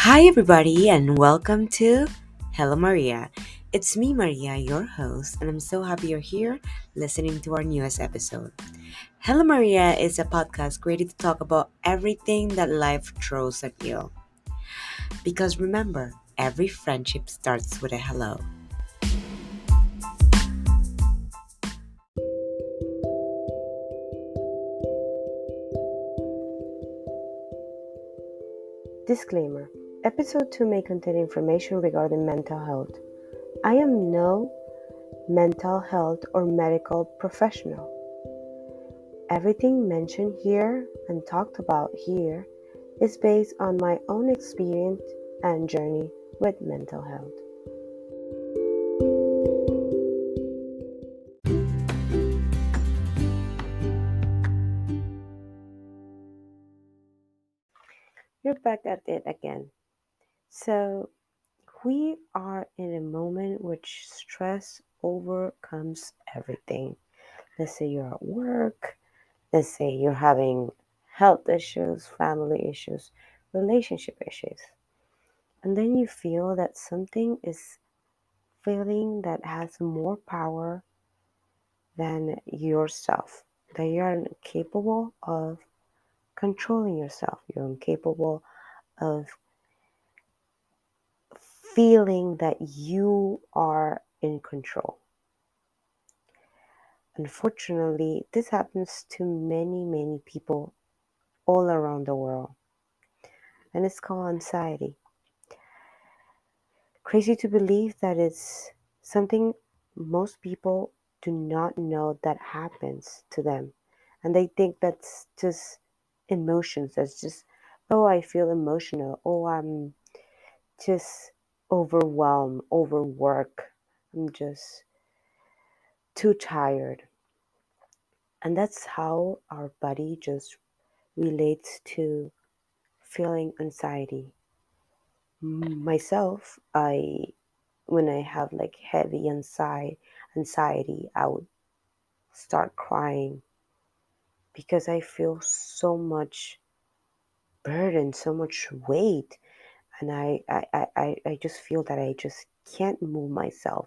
Hi, everybody, and welcome to Hello Maria. It's me, Maria, your host, and I'm so happy you're here listening to our newest episode. Hello Maria is a podcast created to talk about everything that life throws at you. Because remember, every friendship starts with a hello. Disclaimer: Episode 2 may contain information regarding mental health. I am no mental health or medical professional. Everything mentioned here and talked about here is based on my own experience and journey with mental health. You're back at it again. So, we are in a moment which stress overcomes everything. Let's say you're at work. Let's say you're having health issues, family issues, relationship issues. And then you feel that something is feeling that has more power than yourself, that you're incapable of controlling yourself. You're incapable of feeling that you are in control. Unfortunately, this happens to many, many people all around the world. And it's called anxiety. Crazy to believe that it's something most people do not know that happens to them. And they think that's just emotions. That's just, oh, I feel emotional. Oh, I'm just overwhelmed, overworked. I'm just too tired. And that's how our body just relates to feeling anxiety. Myself, when I have like heavy anxiety, I would start crying because I feel so much burden, so much weight, and I just feel that I just can't move myself.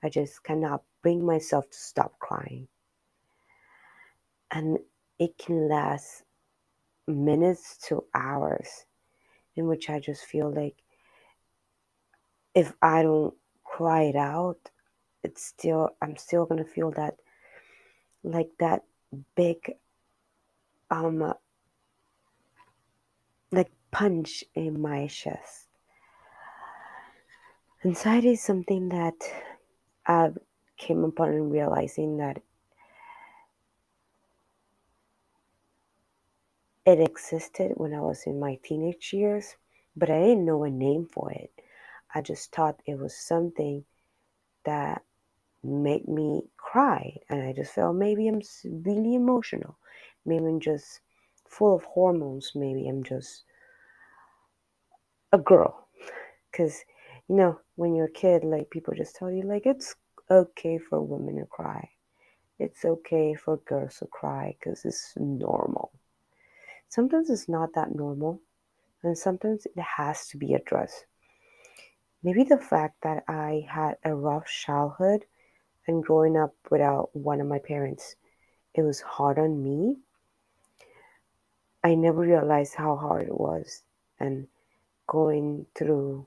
I just cannot bring myself to stop crying. And it can last minutes to hours in which I just feel like if I don't cry it out, I'm still gonna feel that like that big um like punch in my chest. Anxiety is something that I came upon and realizing that it existed when I was in my teenage years, but I didn't know a name for it. I just thought it was something that made me cry, and I just felt maybe I'm really emotional. Maybe I'm just full of hormones. Maybe I'm just a girl. Because, when you're a kid, like people just tell you, like, it's okay for women to cry. It's okay for girls to cry because it's normal. Sometimes it's not that normal, and sometimes it has to be addressed. Maybe the fact that I had a rough childhood and growing up without one of my parents, it was hard on me. I never realized how hard it was. And going through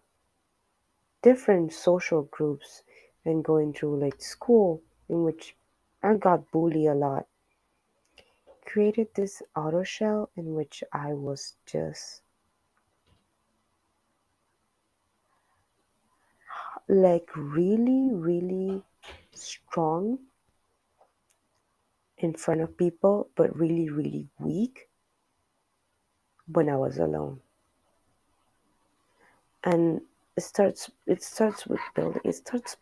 different social groups and going through like school in which I got bullied a lot created this auto shell in which I was just like really, really strong in front of people, but really, really weak when I was alone. And it starts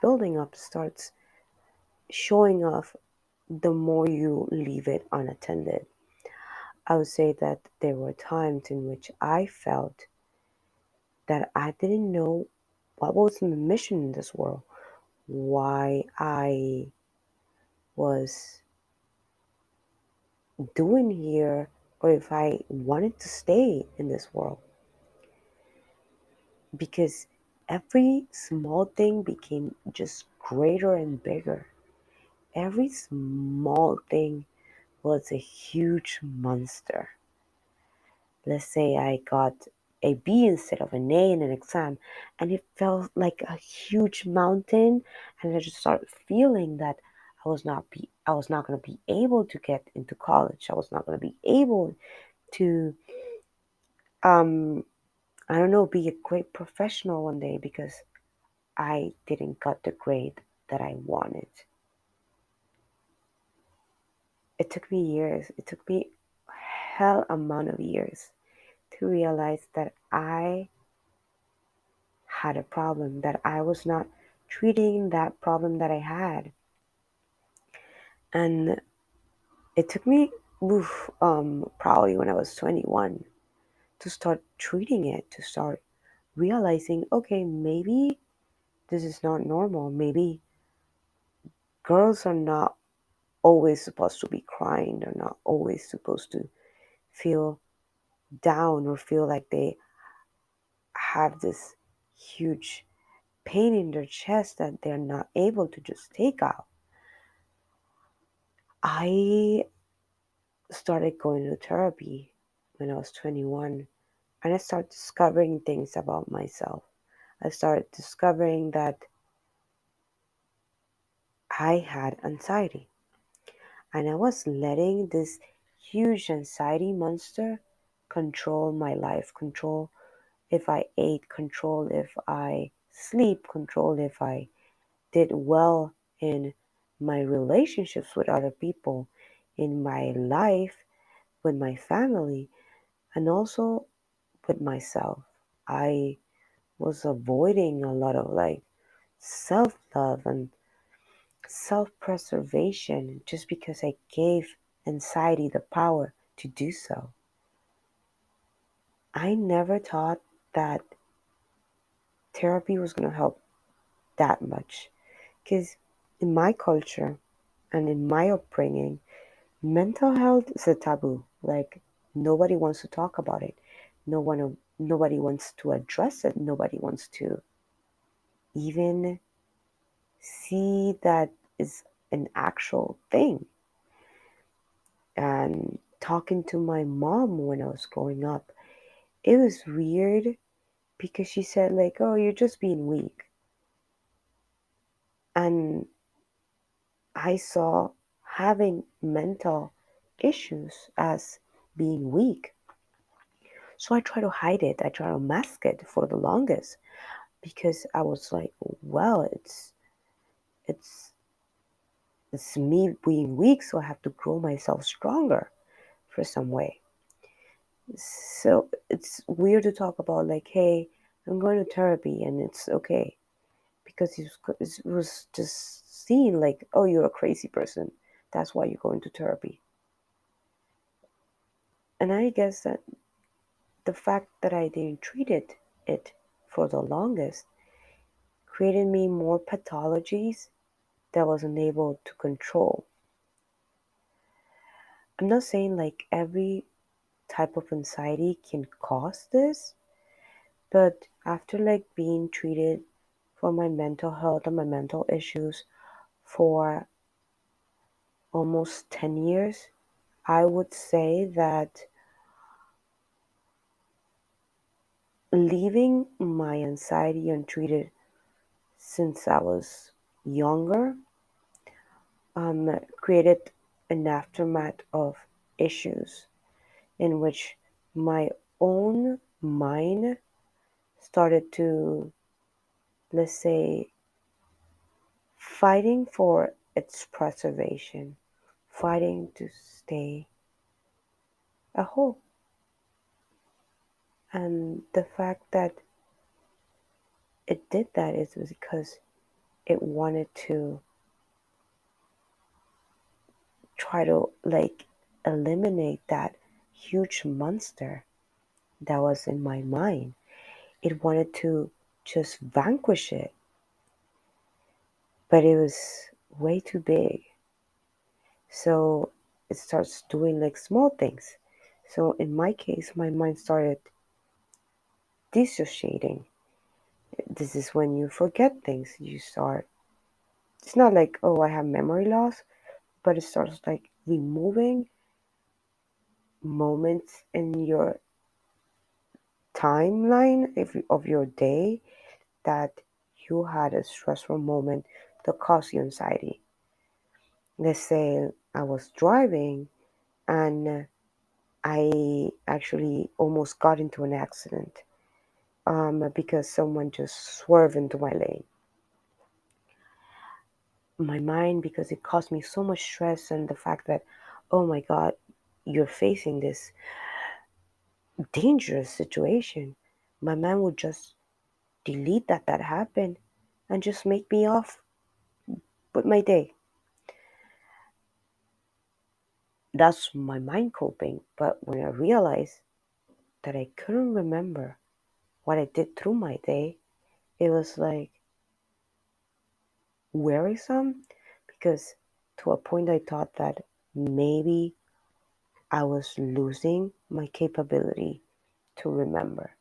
building up, starts showing off the more you leave it unattended. I would say that there were times in which I felt that I didn't know what was my mission in this world, why I was doing here, or if I wanted to stay in this world. because every small thing became just greater and bigger. Every small thing was a huge monster. Let's say I got a B instead of an A in an exam, and it felt like a huge mountain, and I just started feeling that I was not going to be able to get into college. I was not going to be able to um I don't know, be a great professional one day because I didn't got the grade that I wanted. It took me years. It took me hell amount of years to realize that I had a problem, that I was not treating that problem that I had. And it took me probably when I was 21 to start treating it, to start realizing, okay, maybe this is not normal. Maybe girls are not always supposed to be crying. They're not always supposed to feel down or feel like they have this huge pain in their chest that they're not able to just take out. I started going to therapy when I was 21, and I started discovering things about myself. I started discovering that I had anxiety, and I was letting this huge anxiety monster control my life, control if I ate, control if I sleep, control if I did well in my relationships with other people, in my life, with my family, and also with myself. I was avoiding a lot of like self love and self preservation just because I gave anxiety the power to do so. I never thought that therapy was going to help that much because in my culture and in my upbringing, mental health is a taboo. Like nobody wants to talk about it. Nobody wants to address it. Nobody wants to even see that is an actual thing. And talking to my mom when I was growing up, it was weird because she said like, "Oh, you're just being weak." And I saw having mental issues as being weak. So I try to hide it. I try to mask it for the longest because I was like, well, it's it's me being weak, so I have to grow myself stronger for some way. So it's weird to talk about like, hey, I'm going to therapy and it's okay because it was just seen like, oh, you're a crazy person. That's why you're going to therapy. And I guess that the fact that I didn't treat it for the longest created me more pathologies that I wasn't able to control. I'm not saying like every type of anxiety can cause this, but after like being treated for my mental health and my mental issues for almost 10 years, I would say that leaving my anxiety untreated since I was younger created an aftermath of issues in which my own mind started to, let's say, fighting for its preservation, fighting to stay a whole. And the fact that it did that is because it wanted to try to like eliminate that huge monster that was in my mind. It wanted to just vanquish it, but it was way too big. So it starts doing like small things. So in my case, my mind started dissociating. This is when you forget things. You start, it's not like, oh, I have memory loss, but it starts like removing moments in your timeline of your day that you had a stressful moment that caused you anxiety. Let's say I was driving and I actually almost got into an accident because someone just swerved into my lane. My mind, because it caused me so much stress, and the fact that, oh my God, you're facing this dangerous situation, my mind would just delete that happened and just make me off with my day. That's my mind coping. But when I realized that I couldn't remember what I did through my day, it was like wearisome because to a point I thought that maybe I was losing my capability to remember.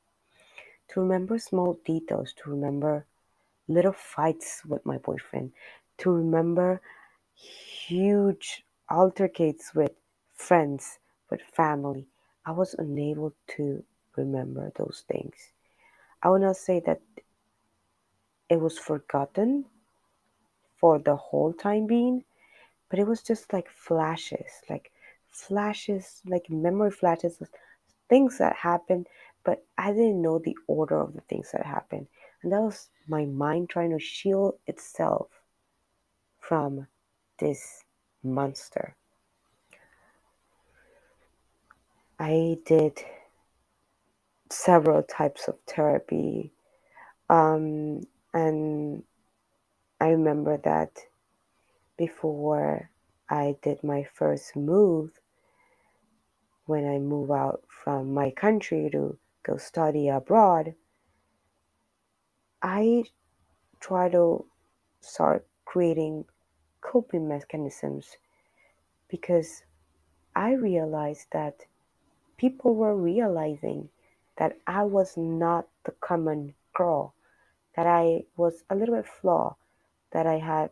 To remember small details, to remember little fights with my boyfriend, to remember huge altercates with friends, with family. I was unable to remember those things. I will not say that it was forgotten for the whole time being, but it was just like flashes, like memory flashes of things that happened, but I didn't know the order of the things that happened. And that was my mind trying to shield itself from this monster. I did several types of therapy, um, and I remember that before I did my first move, when I moved out from my country to go study abroad, I try to start creating coping mechanisms because I realized that people were realizing that I was not the common girl, that I was a little bit flawed, that I had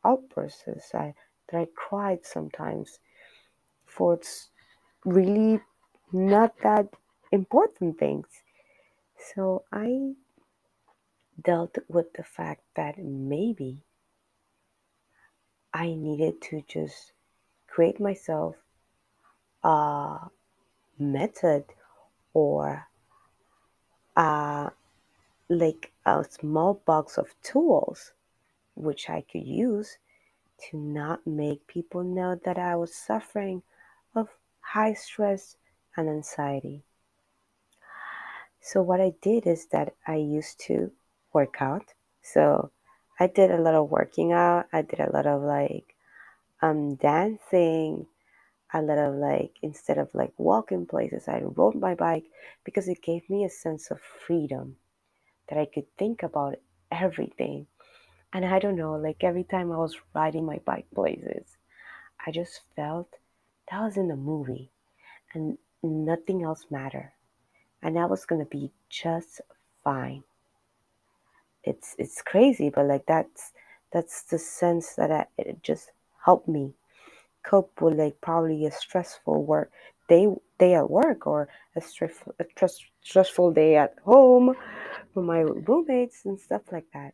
outbursts, that I cried sometimes for really not that important things. So I dealt with the fact that maybe I needed to just create myself a method or a, like a small box of tools which I could use to not make people know that I was suffering of high stress and anxiety. So what I did is that I used to work out. So I did a lot of working out. I did a lot of like dancing, a lot of like instead of like walking places, I rode my bike because it gave me a sense of freedom that I could think about everything. And I don't know, like every time I was riding my bike places, I just felt that I was in a movie and nothing else mattered. And I was gonna be just fine. It's crazy, but like that's the sense that it just helped me cope with like probably a stressful work day at work or a stressful day at home with my roommates and stuff like that.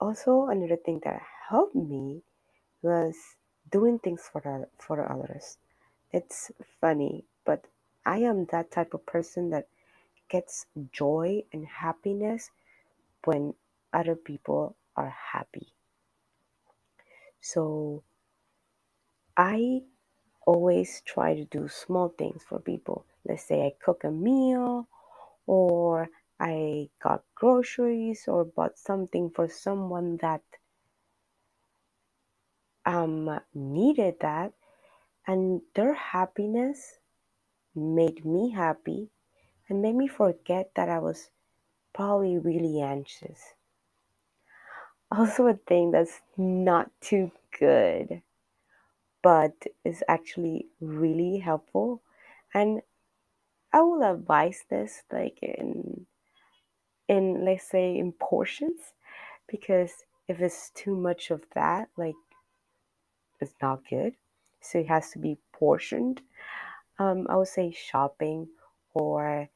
Also, another thing that helped me was doing things for others. It's funny, but I am that type of person that gets joy and happiness when other people are happy. So I always try to do small things for people. Let's say I cook a meal, or I got groceries, or bought something for someone that needed that, and their happiness made me happy and made me forget that I was probably really anxious. Also, a thing that's not too good, but is actually really helpful, and I will advise this like in in, let's say, in portions, because if it's too much of that, like, it's not good. So it has to be portioned. I would say shopping or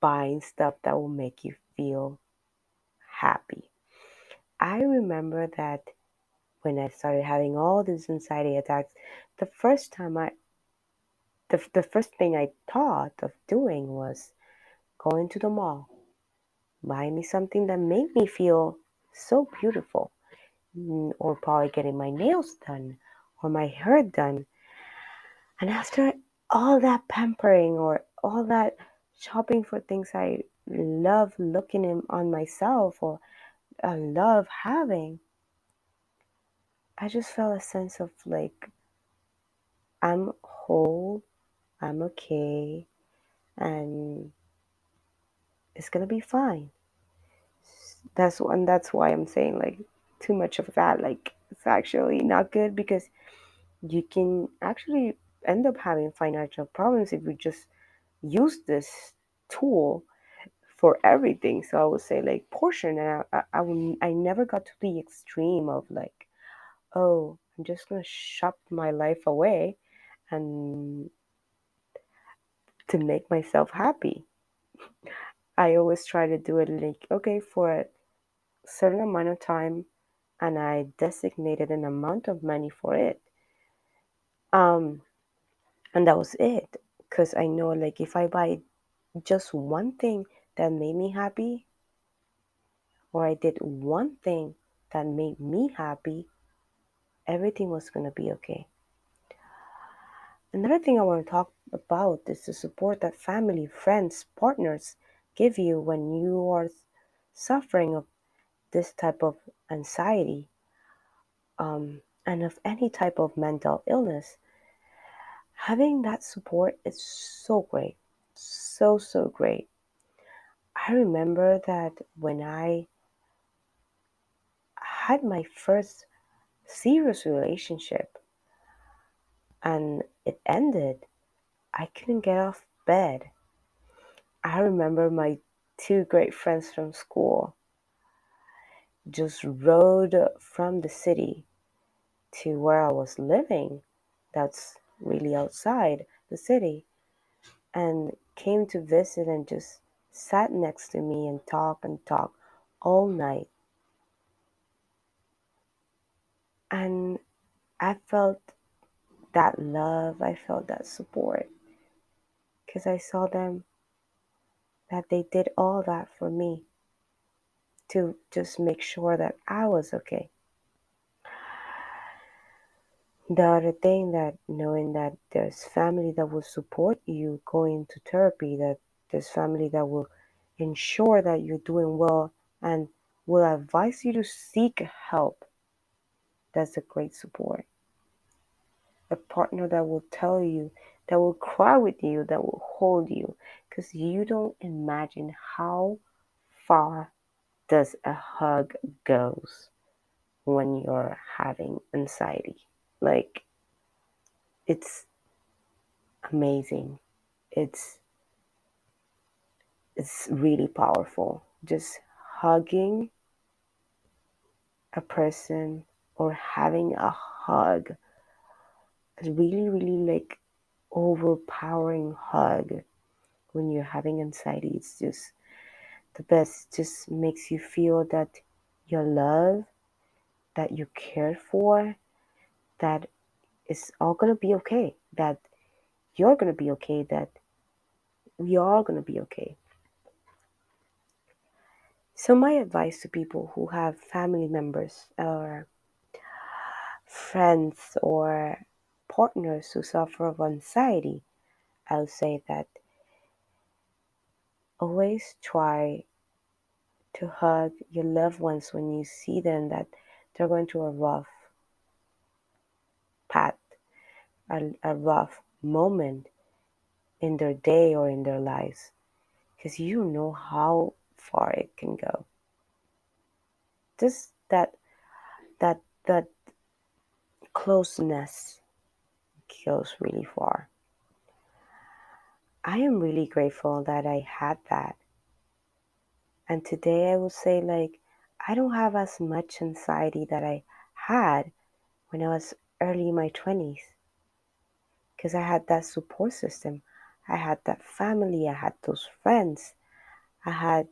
buying stuff that will make you feel happy. I remember that when I started having all these anxiety attacks, the first time the first thing I thought of doing was going to the mall, buying me something that made me feel so beautiful, or probably getting my nails done or my hair done. And after all that pampering or all that shopping for things I love looking on myself or I love having, I just felt a sense of like, I'm whole, I'm okay, and it's gonna be fine. That's why I'm saying like too much of that, like it's actually not good, because you can actually end up having financial problems if you just use this tool for everything. So I would say like portion, and I never got to the extreme of like, oh, I'm just gonna shop my life away and to make myself happy. I always try to do it like, okay, for a certain amount of time, and I designated an amount of money for it. Um, and that was it. Because I know, like, if I buy just one thing that made me happy, or I did one thing that made me happy, everything was going to be okay. Another thing I want to talk about is the support that family, friends, partners give you when you are suffering of this type of anxiety, and of any type of mental illness. Having that support is so great. So, so great. I remember that when I had my first serious relationship and it ended, I couldn't get off bed. I remember my two great friends from school just rode from the city to where I was living, that's really outside the city, and came to visit and just sat next to me and talk all night. And I felt that love, I felt that support, because I saw them, that they did all that for me to just make sure that I was okay. The other thing, that knowing that there's family that will support you going to therapy, that there's family that will ensure that you're doing well and will advise you to seek help, that's a great support. A partner that will tell you, that will cry with you, that will hold you, because you don't imagine how far does a hug goes when you're having anxiety. Like, it's amazing. It's it's really powerful. Just hugging a person or having a hug, a really, really like overpowering hug when you're having anxiety. It's just the best. Just makes you feel that you're loved, that you're cared for, that it's all gonna be okay, that you're gonna be okay, that we are all gonna be okay. So my advice to people who have family members or friends or partners who suffer of anxiety, I would say that always try to hug your loved ones when you see them that they're going through a rough path, a rough moment in their day or in their lives, because you know how far it can go. Just that closeness goes really far. I am really grateful that I had that. And today I would say, like, I don't have as much anxiety that I had when I was early in my 20s because I had that support system. I had that family, I had those friends, I had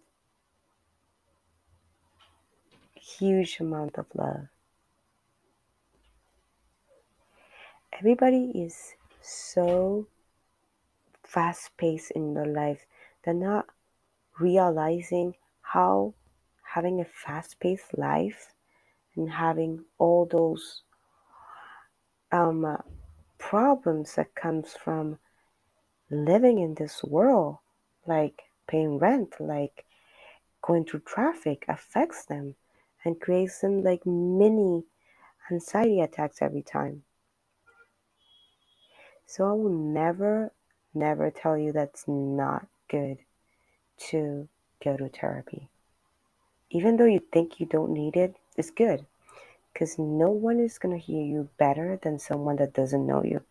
huge amount of love. Everybody is so fast paced in their life. They're not realizing how having a fast paced life and having all those um, problems that comes from living in this world, like paying rent, like going through traffic, affects them and creates them like mini anxiety attacks every time. So I will never, never tell you that's not good to go to therapy. Even though you think you don't need it, it's good because no one is going to hear you better than someone that doesn't know you.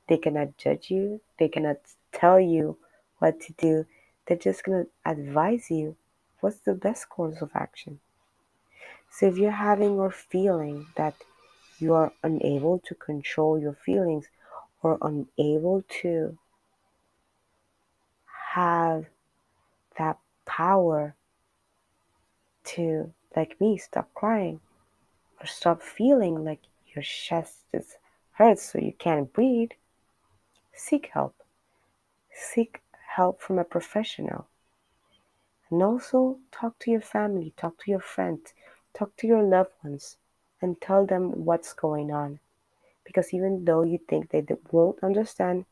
They cannot judge you, they cannot tell you what to do. They're just going to advise you what's the best course of action. So if you're having or feeling that you are unable to control your feelings or unable to have that power to, like me, stop crying or stop feeling like your chest is hurts so you can't breathe, seek help. Seek help from a professional. And also talk to your family, talk to your friends, talk to your loved ones, and tell them what's going on. Because even though you think they won't understand,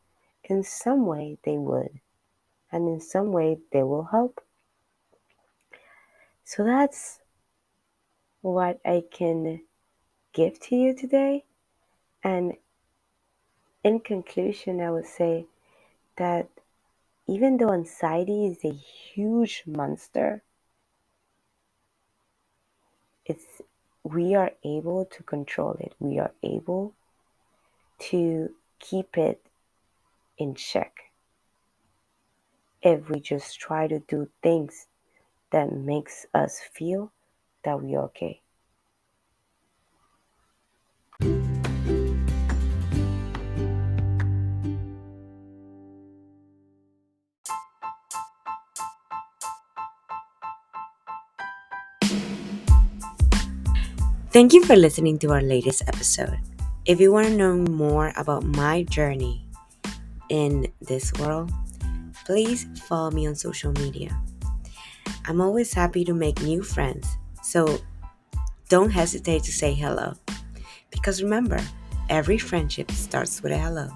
in some way they would. And in some way they will help. So that's what I can give to you today. And in conclusion, I would say that even though anxiety is a huge monster, it's we are able to control it. We are able to keep it in check if we just try to do things that makes us feel that we're okay. Thank you for listening to our latest episode. If you want to know more about my journey in this world, please follow me on social media. I'm always happy to make new friends, so don't hesitate to say hello. Because remember, every friendship starts with a hello.